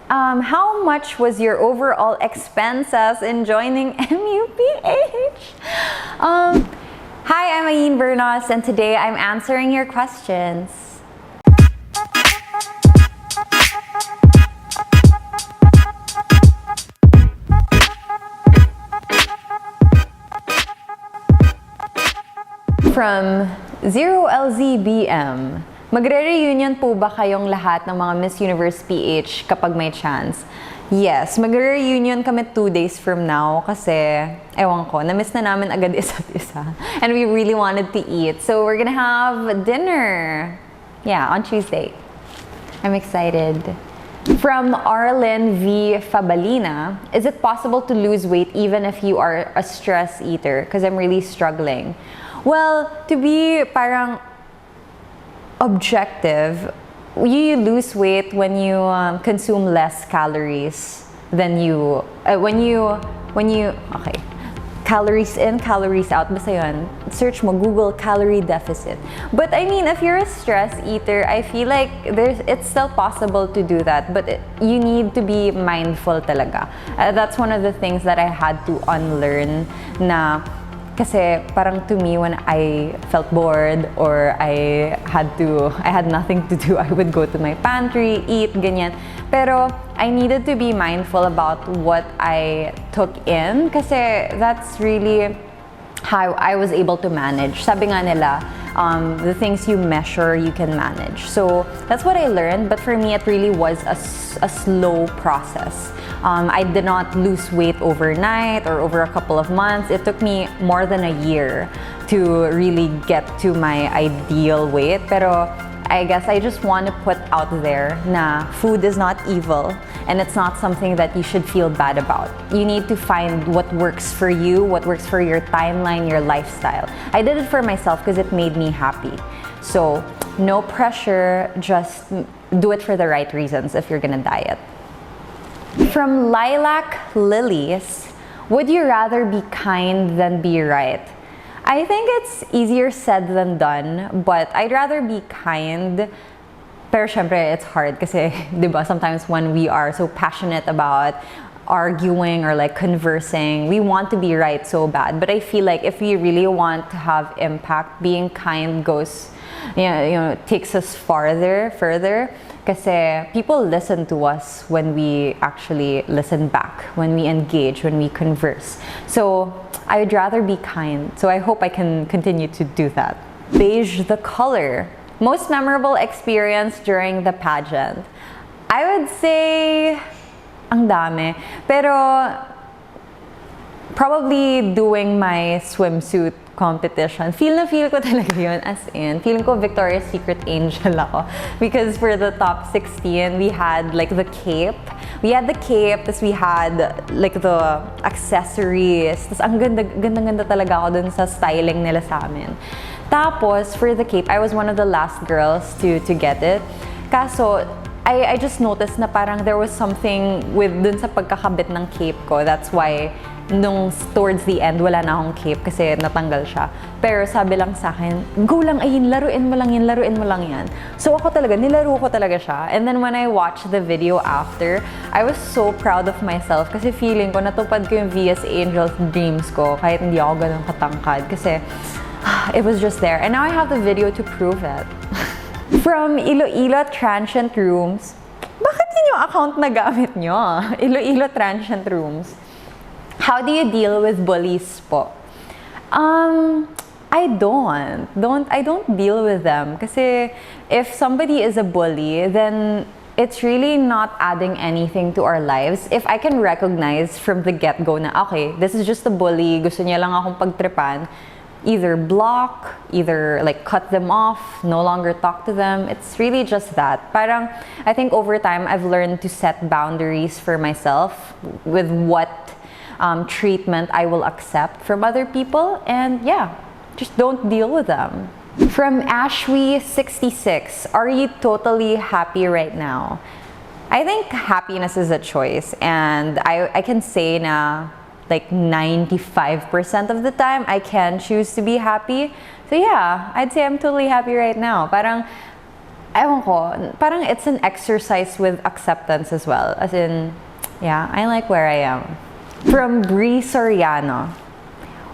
How much was your overall expenses in joining MUPH? Hi, I'm Ayn Bernos, and today I'm answering your questions. From 0LZBM, magre-reunion po ba kayong lahat ng mga Miss Universe PH kapag may chance? Yes, magre-reunion kami 2 days from now kasi, ewan ko, na-miss na namin agad isa't isa. And we really wanted to eat. So we're gonna have dinner. Yeah, on Tuesday. I'm excited. From Arlen V. Fabalina, is it possible to lose weight even if you are a stress eater? Because I'm really struggling. Well, to be parang objective, you lose weight when you consume less calories than okay. Calories in, calories out. Basta yun. Search mo, Google calorie deficit. But I mean, if you're a stress eater, I feel like it's still possible to do that. But you need to be mindful talaga. That's one of the things that I had to unlearn na kasi parang to me, when I felt bored or I had nothing to do, I would go to my pantry, eat, ganyan. Pero I needed to be mindful about what I took in kasi that's really how I was able to manage. Sabi nga nila, the things you measure, you can manage. So that's what I learned, but for me, it really was a slow process. I did not lose weight overnight or over a couple of months. It took me more than a year to really get to my ideal weight. Pero I guess I just want to put out there na food is not evil and it's not something that you should feel bad about. You need to find what works for you, what works for your timeline, your lifestyle. I did it for myself because it made me happy. So no pressure, just do it for the right reasons if you're gonna diet. From Lilac Lilies, would you rather be kind than be right? I think it's easier said than done, but I'd rather be kind. Pero syempre, it's hard kasi, di ba, sometimes when we are so passionate about arguing or like conversing, we want to be right so bad. But I feel like if we really want to have impact, being kind goes, takes us further. Kasi people listen to us when we actually listen back, when we engage, when we converse. So I would rather be kind. So I hope I can continue to do that. Beige the color. Most memorable experience during the pageant. I would say, ang dami. Pero probably doing my swimsuit competition. Feel ko talaga yun, as in, feeling ko Victoria's Secret angel ako. Because for the top 16, we had like the cape. We had the cape, tapos we had like the accessories. Tapos ang ganda talaga ako dun sa styling nila sa amin. Tapos, for the cape, I was one of the last girls to get it. Kaso, I just noticed na parang there was something with dun sa pagkakabit ng cape ko. That's why towards the end, wala na akong cape kasi natanggal siya. Pero sabi lang sa akin, go lang Ayn, laruin mo lang yan. So ako talaga, nilaro ko talaga siya. And then when I watched the video after, I was so proud of myself kasi feeling ko natupad ko yung VS Angels dreams ko kahit hindi ako ganun katangkad kasi it was just there. And now I have the video to prove it. From Iloilo Transient Rooms, bakit yun yung account na gamit nyo? Iloilo Transient Rooms. How do you deal with bullies po? I don't deal with them. Kasi if somebody is a bully, then it's really not adding anything to our lives. If I can recognize from the get-go na, okay, this is just a bully, gusto niya lang akong pagtripan, either block, either like cut them off, no longer talk to them. It's really just that. Parang, I think over time, I've learned to set boundaries for myself with what treatment I will accept from other people, and yeah, just don't deal with them. From Ashwi66, are you totally happy right now? I think happiness is a choice, and I can say na like 95% of the time I can choose to be happy. So yeah, I'd say I'm totally happy right now. Parang ewan ko, parang it's an exercise with acceptance as well. As in, yeah, I like where I am. From Bree Soriano.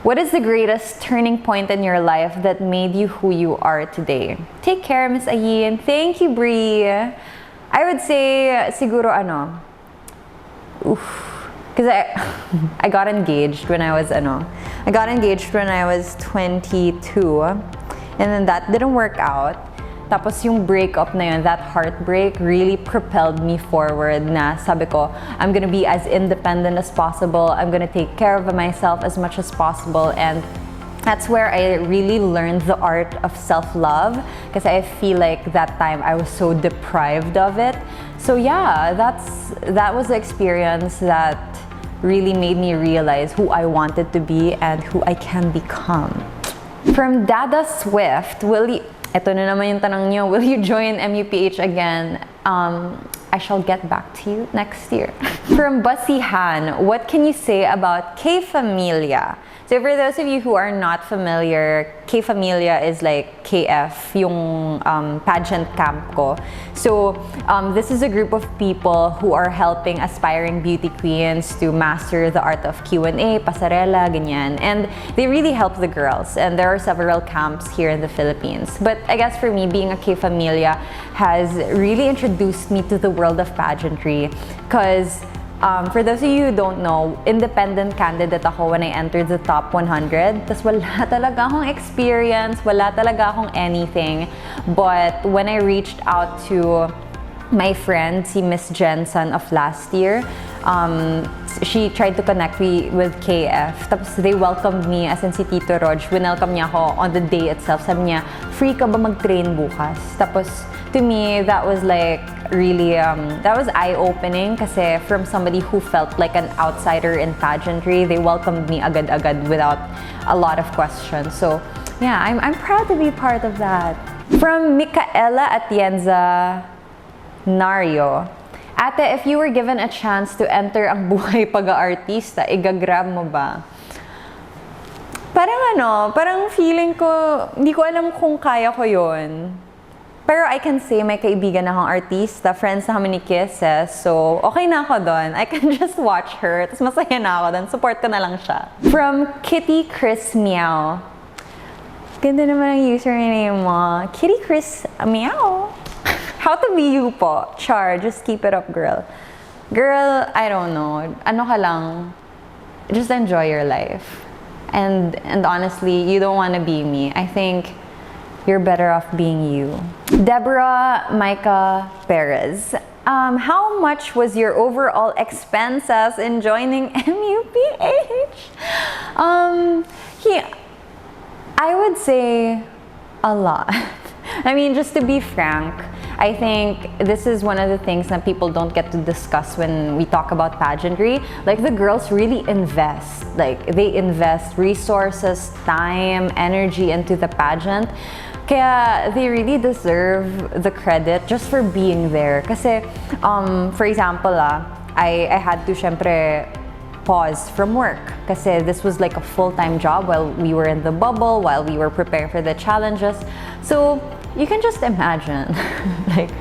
What is the greatest turning point in your life that made you who you are today? Take care, Miss Ayin. Thank you, Bree. I would say, siguro because I got engaged when I was, I got engaged when I was 22. And then that didn't work out. Tapos yung breakup na yun, that heartbreak really propelled me forward na sabi ko, I'm gonna be as independent as possible. I'm gonna take care of myself as much as possible. And that's where I really learned the art of self-love because I feel like that time I was so deprived of it. So yeah, that was the experience that really made me realize who I wanted to be and who I can become. From Dada Swift, ito na naman yung tanong nyo, will you join MUPH again? I shall get back to you next year. From Basihan, what can you say about K Familia? So for those of you who are not familiar, K Familia is like KF, yung pageant camp ko. So this is a group of people who are helping aspiring beauty queens to master the art of Q&A, pasarela, ganyan. And they really help the girls. And there are several camps here in the Philippines. But I guess for me, being a K Familia has really introduced me to the world of pageantry. Because for those of you who don't know, independent candidate ako when I entered the top 100. Tas wala talaga akong experience, wala talaga akong anything. But when I reached out to my friend, si Miss Jensen of last year, she tried to connect me with KF. Tapos they welcomed me, as in si Tito Rog, winelcome niya ako on the day itself. Sabi niya, free ka ba mag-train bukas? Tapos to me, that was like really, that was eye-opening kasi from somebody who felt like an outsider in pageantry, they welcomed me agad-agad without a lot of questions. So yeah, I'm proud to be part of that. From Micaela Atienza Nario, Ate, if you were given a chance to enter ang buhay pag-aartista, igagrab mo ba? Parang feeling ko, hindi ko alam kung kaya ko yun. Pero I can say may kaibigan akong artista, friends na kami ni Kisses, so okay na ako doon. I can just watch her, tapos masaya na ako doon, support ko na lang siya. From Kitty Chris Meow. Ganda naman ang username mo. Kitty Chris Meow. How to be you po? Char, just keep it up, girl. Girl, I don't know. Ano ka lang, just enjoy your life. And honestly, you don't want to be me. I think you're better off being you. Deborah Micah Perez. How much was your overall expenses in joining MUPH? I would say a lot. I mean, just to be frank, I think this is one of the things that people don't get to discuss when we talk about pageantry. Like, the girls really invest. Like, they invest resources, time, energy into the pageant. Kaya they really deserve the credit just for being there. Kasi, for example, I had to, syempre, pause from work. Kasi this was like a full-time job while we were in the bubble, while we were preparing for the challenges. So, you can just imagine, like,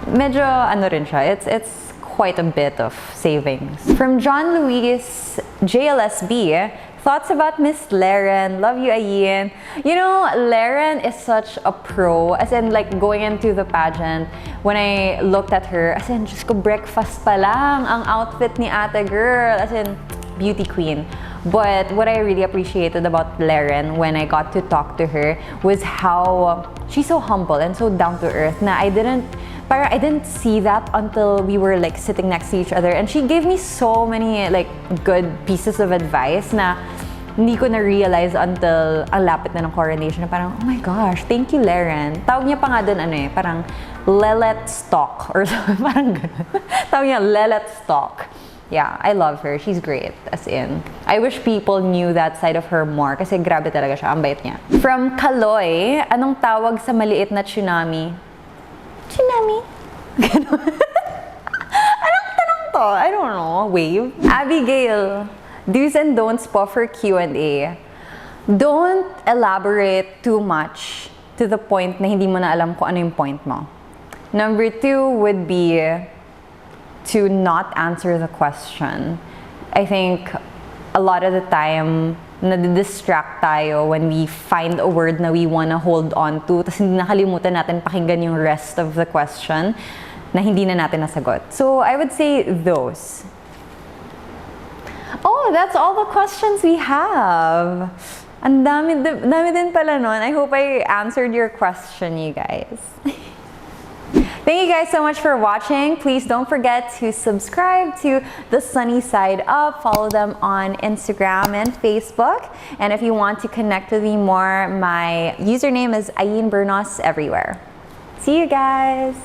medyo ano rin siya, it's quite a bit of savings. From John Luis JLSB, thoughts about Miss Leren? Love you, Ayin. You know, Leren is such a pro, as in like going into the pageant, when I looked at her, as in, just ko breakfast pa lang ang outfit ni ate girl, as in, beauty queen. But what I really appreciated about Leren when I got to talk to her was how she's so humble and so down to earth na I didn't see that until we were like sitting next to each other, and she gave me so many like good pieces of advice na hindi ko na-realize until ang lapit na ng coronation na parang, oh my gosh, thank you, Leren. Tawag niya pa nga doon parang Lelet Stock or parang gano'n. Tawag niya Lelet Stock. Yeah, I love her. She's great, as in. I wish people knew that side of her more kasi grabe talaga siya, ang bait niya. From Kaloy, anong tawag sa maliit na tsunami? Tsunami? Ganon. Anong tanong to? I don't know. Wave? Abigail, do's and don'ts po for Q&A. Don't elaborate too much. to the point na hindi mo na alam kung ano yung point mo. Number 2 would be to not answer the question. I think a lot of the time, nadidistract tayo when we find a word na we wanna hold on to, tapos hindi nakalimutan natin pakinggan yung rest of the question na hindi na natin nasagot. So, I would say those. Oh, that's all the questions we have. Ang dami din pala nun. I hope I answered your question, you guys. Thank you guys so much for watching. Please don't forget to subscribe to The Sunny Side Up. Follow them on Instagram and Facebook. And if you want to connect with me more, my username is Ayn Bernos everywhere. See you guys!